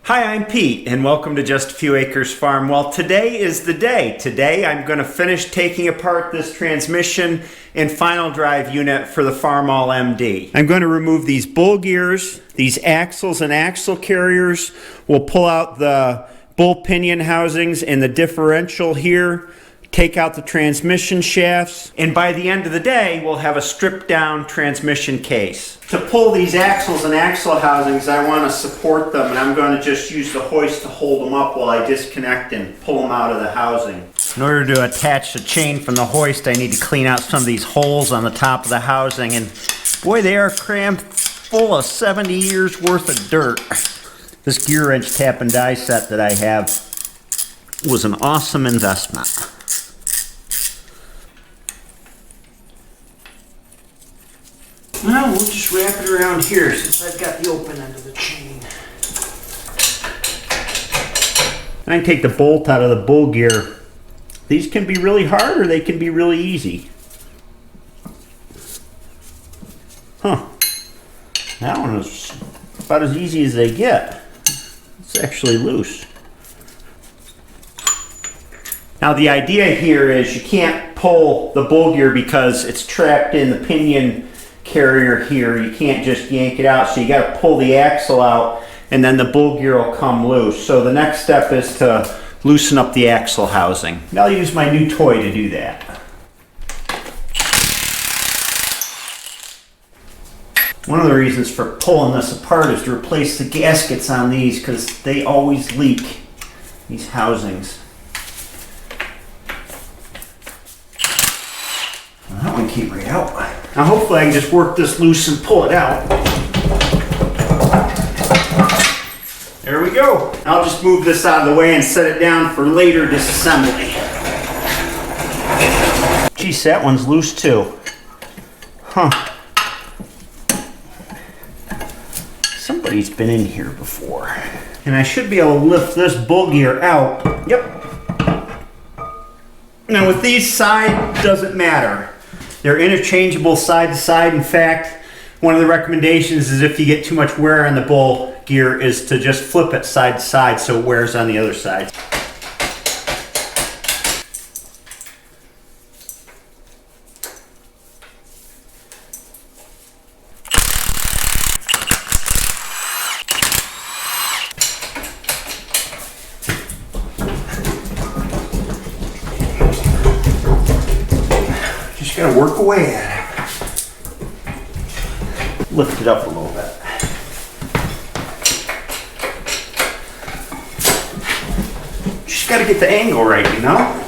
Hi, I'm Pete, and welcome to Just a Few Acres Farm. Well, today is the day. Today I'm going to finish taking apart this transmission and final drive unit for the Farmall MD. I'm going to remove these bull gears, these axles and axle carriers. We'll pull out the bull pinion housings and the differential here, take out the transmission shafts, and by the end of the day we'll have a stripped down transmission case. To pull these axles and axle housings, I want to support them, and I'm going to just use the hoist to hold them up while I disconnect and pull them out of the housing. In order to attach the chain from the hoist, I need to clean out some of these holes on the top of the housing, and boy, they are crammed full of 70 years worth of dirt. This gear wrench tap and die set that I have was an awesome investment. Well, we'll just wrap it around here since I've got the open end of the chain. I can take the bolt out of the bull gear. These can be really hard or they can be really easy. Huh. That one is about as easy as they get. It's actually loose. Now the idea here is you can't pull the bull gear because it's trapped in the pinion carrier here. You can't just yank it out, so you got to pull the axle out and then the bull gear will come loose. So the next step is to loosen up the axle housing. I'll use my new toy to do that. One of the reasons for pulling this apart is to replace the gaskets on these because they always leak, these housings. Well, that one came right out. Now hopefully I can just work this loose and pull it out. There we go. I'll just move this out of the way and set it down for later disassembly. Geez, that one's loose too. Huh. Somebody's been in here before. And I should be able to lift this bull gear out. Yep. Now with these side, doesn't matter. They're interchangeable side to side. In fact, one of the recommendations is if you get too much wear on the bull gear is to just flip it side to side so it wears on the other side. Gotta work away at it. Lift it up a little bit. Just gotta get the angle right, you know?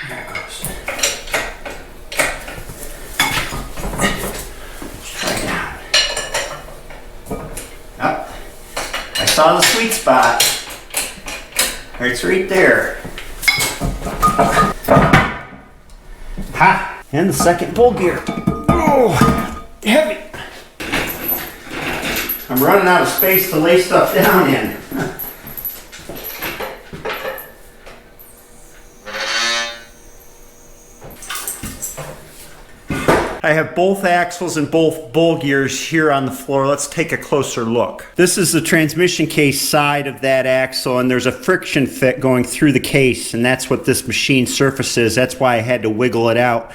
There it goes. Let's try down. Up. I saw the sweet spot. It's right there. Ha! And the second bull gear. Oh, heavy. I'm running out of space to lay stuff down in. I have both axles and both bull gears here on the floor. Let's take a closer look. This is the transmission case side of that axle, and there's a friction fit going through the case, and that's what this machine surface is. That's why I had to wiggle it out.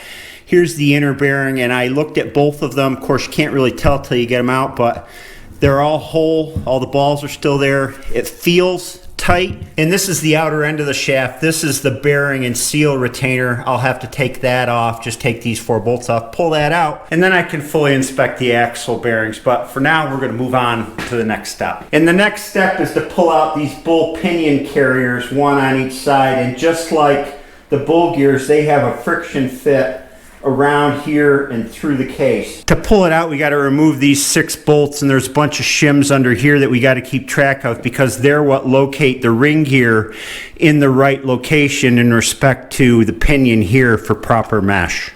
Here's the inner bearing, and I looked at both of them. Of course, you can't really tell till you get them out, but they're all whole. All the balls are still there. It feels tight. And this is the outer end of the shaft. This is the bearing and seal retainer. I'll have to take that off. Just take these 4 bolts off, pull that out, and then I can fully inspect the axle bearings. But for now, we're going to move on to the next step. And the next step is to pull out these bull pinion carriers, one on each side. And just like the bull gears, they have a friction fit around here and through the case. To pull it out, we got to remove these 6 bolts, and there's a bunch of shims under here that we got to keep track of because they're what locate the ring gear in the right location in respect to the pinion here for proper mesh.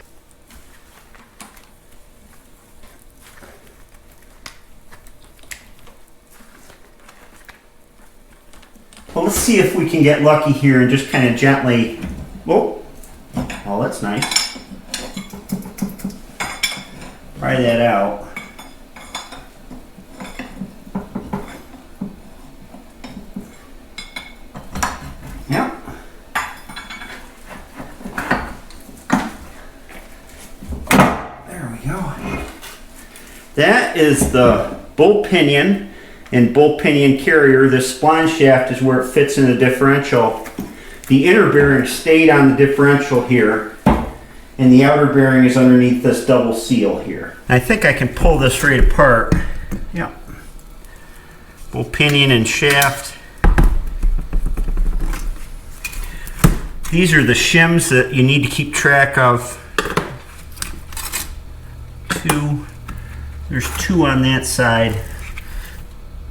Well, let's see if we can get lucky here and just kind of gently, oh, that's nice. Try that out. That is the bull pinion and bull pinion carrier. This spline shaft is where it fits in the differential. The inner bearing stayed on the differential here, and the outer bearing is underneath this double seal here. I think I can pull this right apart. Yep. Bull pinion and shaft. These are the shims that you need to keep track of. There's two on that side.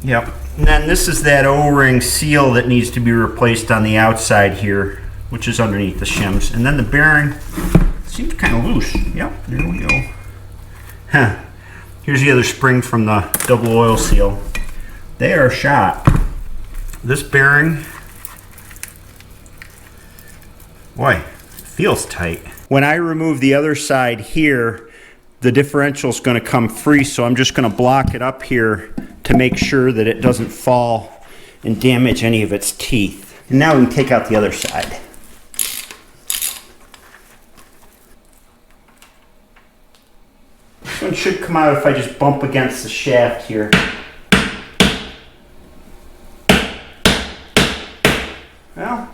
Yep. And then this is that O-ring seal that needs to be replaced on the outside here, which is underneath the shims. And then the bearing seems kind of loose. Yep, there we go. Huh. Here's the other spring from the double oil seal. They are shot. This bearing, boy, it feels tight. When I remove the other side here, the differential is going to come free, so I'm just going to block it up here to make sure that it doesn't fall and damage any of its teeth. And now we can take out the other side. This one should come out if I just bump against the shaft here. Well,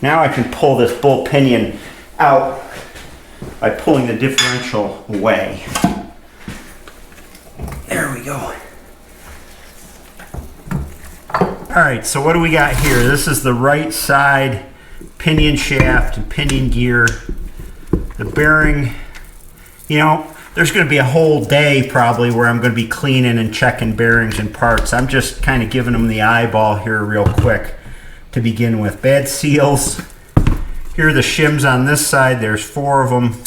now I can pull this bull pinion out by pulling the differential away. There we go. Alright, so what do we got here? This is the right side pinion shaft and pinion gear. The bearing, you know, there's going to be a whole day probably where I'm going to be cleaning and checking bearings and parts. I'm just kind of giving them the eyeball here real quick. To begin with, bad seals. Here are the shims on this side. There's 4 of them.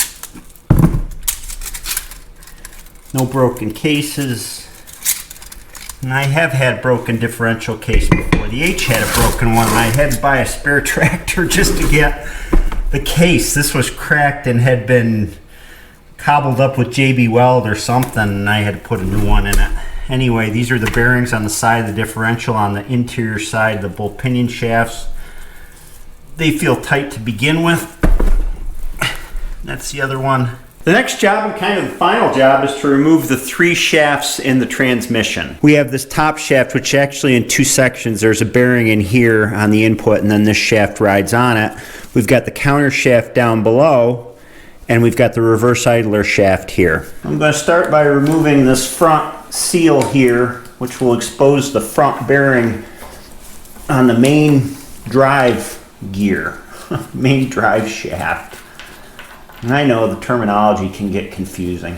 No broken cases. And I have had broken differential case before. The H had a broken one, and I had to buy a spare tractor just to get the case. This was cracked and had been cobbled up with JB Weld or something, and I had to put a new one in it. Anyway, these are the bearings on the side of the differential on the interior side of the bull pinion shafts. They feel tight to begin with. That's the other one. The next job, and kind of the final job, is to remove the 3 shafts in the transmission. We have this top shaft, which actually in 2 sections. There's a bearing in here on the input, and then this shaft rides on it. We've got the counter shaft down below, and we've got the reverse idler shaft here. I'm going to start by removing this front seal here, which will expose the front bearing on the main drive gear, main drive shaft. And I know the terminology can get confusing.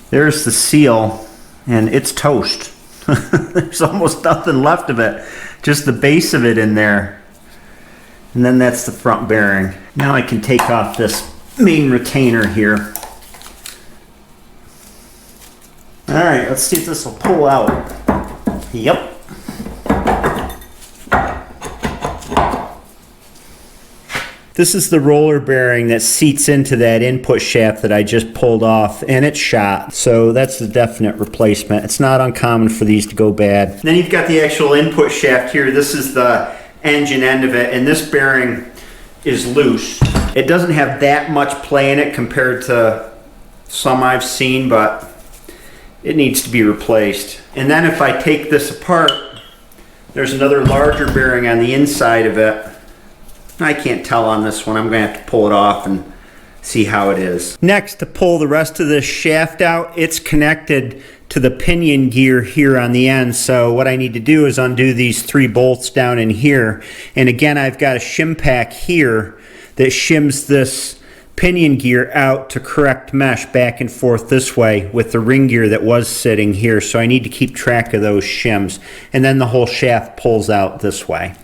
There's the seal, and it's toast. There's almost nothing left of it, just the base of it in there. And then that's the front bearing. Now I can take off this main retainer here. Alright, let's see if this will pull out. Yep. This is the roller bearing that seats into that input shaft that I just pulled off, and it's shot, so that's the definite replacement. It's not uncommon for these to go bad. Then you've got the actual input shaft here. This is the engine end of it, and this bearing is loose. It doesn't have that much play in it compared to some I've seen, but it needs to be replaced. And then if I take this apart, there's another larger bearing on the inside of it. I can't tell on this one. I'm going to have to pull it off and see how it is. Next, to pull the rest of this shaft out, it's connected to the pinion gear here on the end. So what I need to do is undo these 3 bolts down in here. And again, I've got a shim pack here that shims this pinion gear out to correct mesh back and forth this way with the ring gear that was sitting here. So I need to keep track of those shims. And then the whole shaft pulls out this way.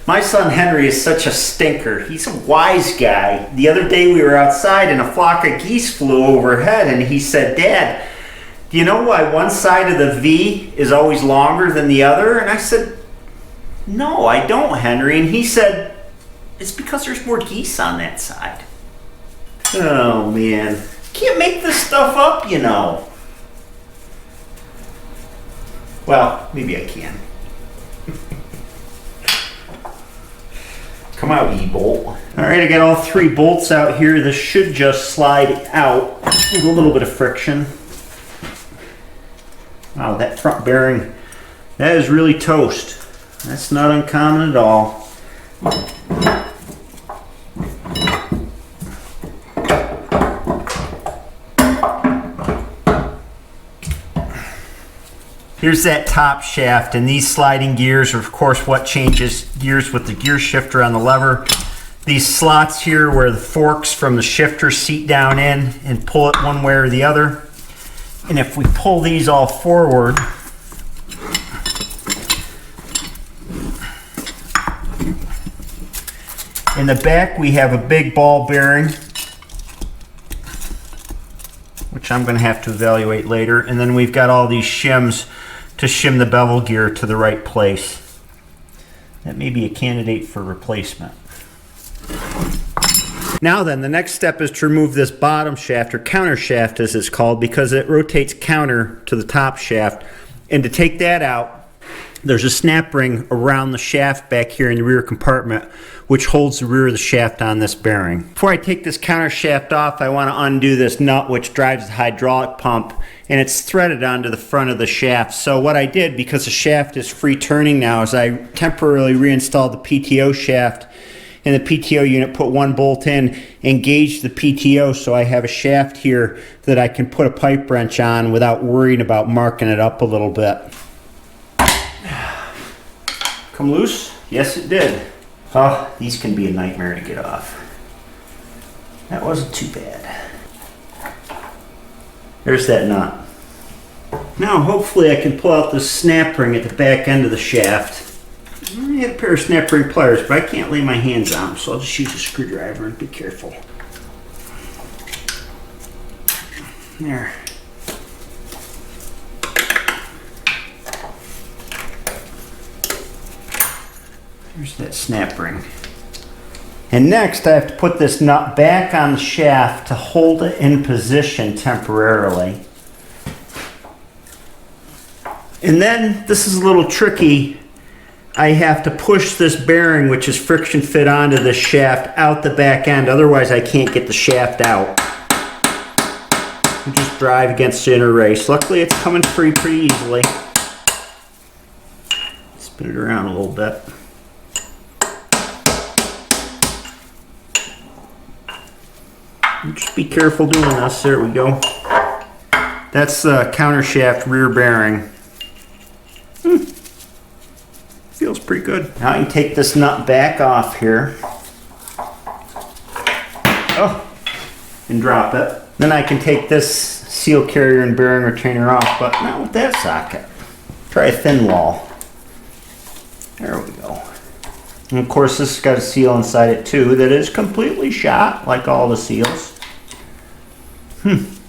My son Henry is such a stinker. He's a wise guy. The other day we were outside and a flock of geese flew overhead and he said, "Dad, do you know why one side of the V is always longer than the other?" And I said, "No, I don't, Henry." And he said, "It's because there's more geese on that side." Oh man, can't make this stuff up, you know. Well, maybe I can. Come out, E-bolt. All right, I got all 3 bolts out here. This should just slide out with a little bit of friction. Wow, that front bearing, that is really toast. That's not uncommon at all. Here's that top shaft, and these sliding gears are of course what changes gears with the gear shifter on the lever. These slots here where the forks from the shifter seat down in and pull it one way or the other. And if we pull these all forward, in the back we have a big ball bearing, which I'm going to have to evaluate later. And then we've got all these shims to shim the bevel gear to the right place. That may be a candidate for replacement. Now then, the next step is to remove this bottom shaft, or counter shaft as it's called, because it rotates counter to the top shaft. And to take that out, there's a snap ring around the shaft back here in the rear compartment, which holds the rear of the shaft on this bearing. Before I take this counter shaft off, I want to undo this nut which drives the hydraulic pump, and it's threaded onto the front of the shaft. So what I did, because the shaft is free turning now, is I temporarily reinstalled the PTO shaft in the PTO unit, put 1 bolt in, engaged the PTO, so I have a shaft here that I can put a pipe wrench on without worrying about marking it up a little bit. Come loose? Yes, it did. Oh, these can be a nightmare to get off. That wasn't too bad. There's that nut. Now hopefully I can pull out this snap ring at the back end of the shaft. I had a pair of snap ring pliers, but I can't lay my hands on them, so I'll just use a screwdriver and be careful. There. There's that snap ring. And next I have to put this nut back on the shaft to hold it in position temporarily. And then, this is a little tricky, I have to push this bearing, which is friction fit onto the shaft, out the back end, otherwise I can't get the shaft out. You just drive against the inner race. Luckily it's coming free pretty easily. Spin it around a little bit. Just be careful doing this. There we go. That's the counter shaft rear bearing. Feels pretty good. Now I can take this nut back off here. Oh, and drop it. Then I can take this seal carrier and bearing retainer off, but not with that socket. Try a thin wall. There we go. And of course this has got a seal inside it too that is completely shot, like all the seals.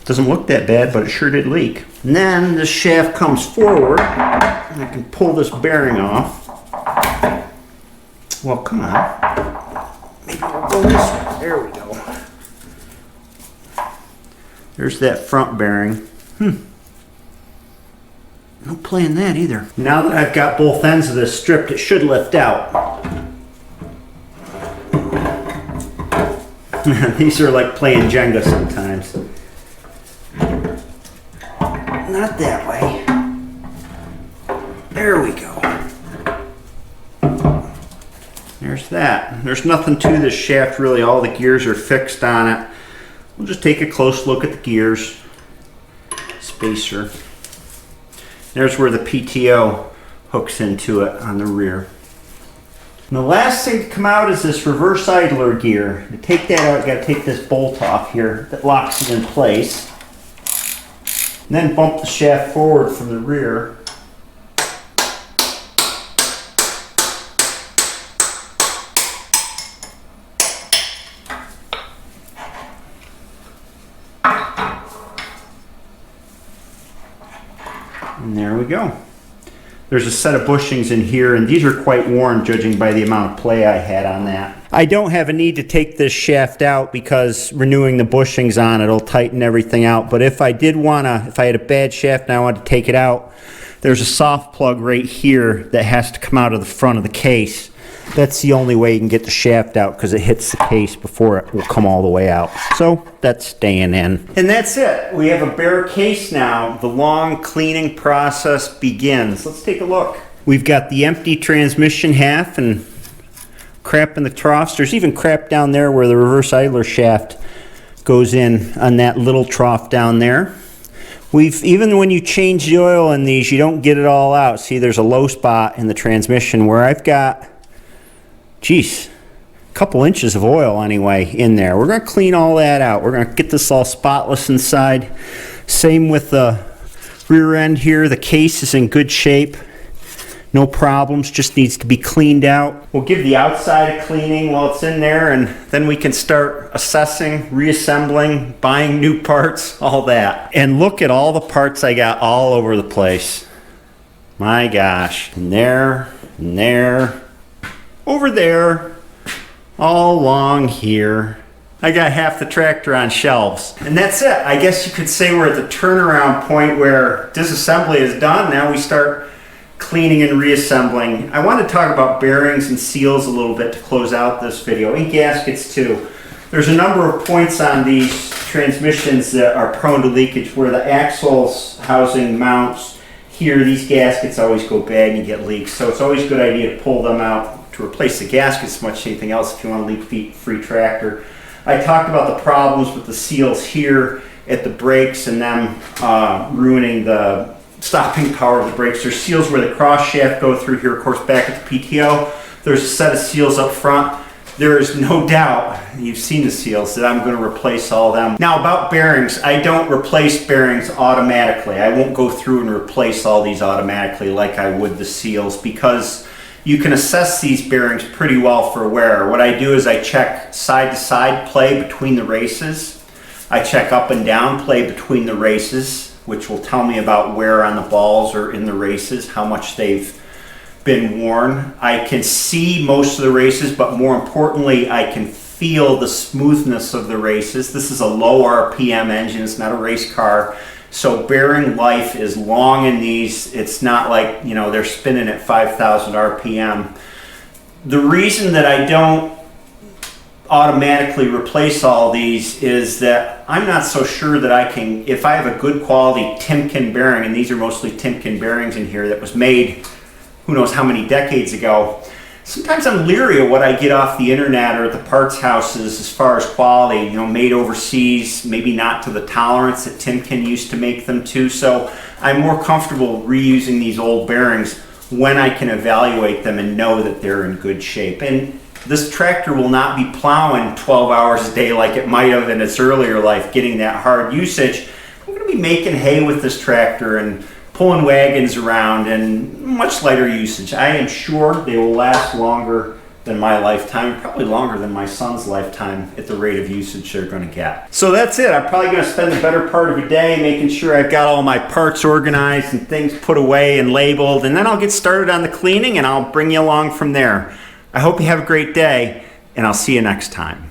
Doesn't look that bad, but it sure did leak. And then this shaft comes forward, and I can pull this bearing off. Well, come on. Maybe we'll go this way. There we go. There's that front bearing. No play in that either. Now that I've got both ends of this stripped, it should lift out. These are like playing Jenga sometimes. Not that way. There we go. There's that. There's nothing to this shaft really. All the gears are fixed on it. We'll just take a close look at the gears. Spacer. There's where the PTO hooks into it on the rear. And the last thing to come out is this reverse idler gear. To take that out, you got to take this bolt off here that locks it in place. And then bump the shaft forward from the rear. And there we go. There's a set of bushings in here, and these are quite worn judging by the amount of play I had on that. I don't have a need to take this shaft out because renewing the bushings on it will tighten everything out. But if I did if I had a bad shaft and I wanted to take it out, there's a soft plug right here that has to come out of the front of the case. That's the only way you can get the shaft out because it hits the case before it will come all the way out. So that's staying in. And that's it. We have a bare case now. The long cleaning process begins. Let's take a look. We've got the empty transmission half and crap in the troughs. There's even crap down there where the reverse idler shaft goes in on that little trough down there. Even when you change the oil in these, you don't get it all out. See, there's a low spot in the transmission where I've got, geez, a couple inches of oil anyway in there. We're going to clean all that out. We're going to get this all spotless inside. Same with the rear end here. The case is in good shape. No problems, just needs to be cleaned out. We'll give the outside a cleaning while it's in there, and then we can start assessing, reassembling, buying new parts, all that. And look at all the parts I got all over the place. My gosh. And there, over there, all along here. I got half the tractor on shelves. And that's it. I guess you could say we're at the turnaround point where disassembly is done. Now we start cleaning and reassembling. I want to talk about bearings and seals a little bit to close out this video, and gaskets too. There's a number of points on these transmissions that are prone to leakage where the axles housing mounts here, these gaskets always go bad and you get leaks. So it's always a good idea to pull them out to replace the gaskets as much as anything else if you want a leak-free tractor. I talked about the problems with the seals here at the brakes and them ruining the stopping power of the brakes. There's seals where the cross shaft go through here. Of course, back at the PTO, there's a set of seals up front. There is no doubt, you've seen the seals, that I'm going to replace all of them. Now about bearings, I don't replace bearings automatically. I won't go through and replace all these automatically like I would the seals because you can assess these bearings pretty well for wear. What I do is I check side-to-side play between the races. I check up and down play between the races, which will tell me about wear on the balls or in the races, how much they've been worn. I can see most of the races, but more importantly, I can feel the smoothness of the races. This is a low RPM engine, it's not a race car. So bearing life is long in these. It's not like, you know, they're spinning at 5,000 RPM. The reason that I don't automatically replace all these is that I'm not so sure that I can, if I have a good quality Timken bearing, and these are mostly Timken bearings in here that was made who knows how many decades ago, sometimes I'm leery of what I get off the internet or at the parts houses as far as quality, you know, made overseas, maybe not to the tolerance that Timken used to make them to. So I'm more comfortable reusing these old bearings when I can evaluate them and know that they're in good shape. And this tractor will not be plowing 12 hours a day like it might have in its earlier life, getting that hard usage. I'm going to be making hay with this tractor and pulling wagons around and much lighter usage. I am sure they will last longer than my lifetime, probably longer than my son's lifetime at the rate of usage they're going to get. So that's it. I'm probably going to spend the better part of a day making sure I've got all my parts organized and things put away and labeled, and then I'll get started on the cleaning and I'll bring you along from there. I hope you have a great day, and I'll see you next time.